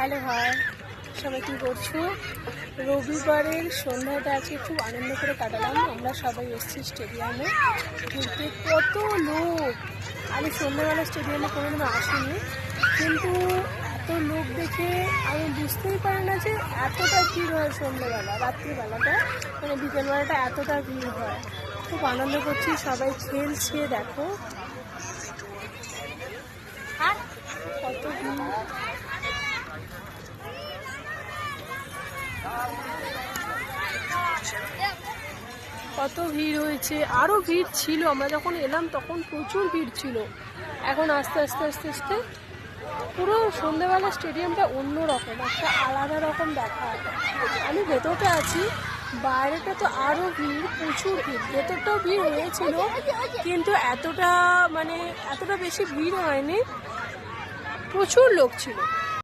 Hello hi, সবাই কী করছো? রবিবারের সন্ধ্যাটা আজকে খুব আনন্দ করে কাটালাম। আমরা সবাই এসেছি স্টেডিয়ামে, কিন্তু কত লোক! আমি সন্ধ্যাবেলা স্টেডিয়ামে কোনোদিনও আসিনি, কিন্তু এত লোক দেখে আমি বুঝতেই পারি না যে এতটা ভিড় হয় সন্ধ্যাবেলা, রাত্রিবেলাটা মানে বিকেলবেলাটা এতটা ভিড় হয়। খুব আনন্দ করছি, সবাই খেলছে, দেখো কত ভিড়। কত ভিড় হয়েছে, আরও ভিড় ছিল। আমরা যখন এলাম তখন প্রচুর ভিড় ছিল। এখন আস্তে আস্তে আস্তে আস্তে পুরো সন্ধ্যেবেলা স্টেডিয়ামটা অন্য রকম, একটা আলাদা রকম দেখা। আমি ভেতরটা আছি, বাইরেটা তো আরও ভিড়, প্রচুর ভিড়। ভেতরটাও ভিড় হয়েছিল, কিন্তু এতটা বেশি ভিড় হয়নি, প্রচুর লোক ছিল।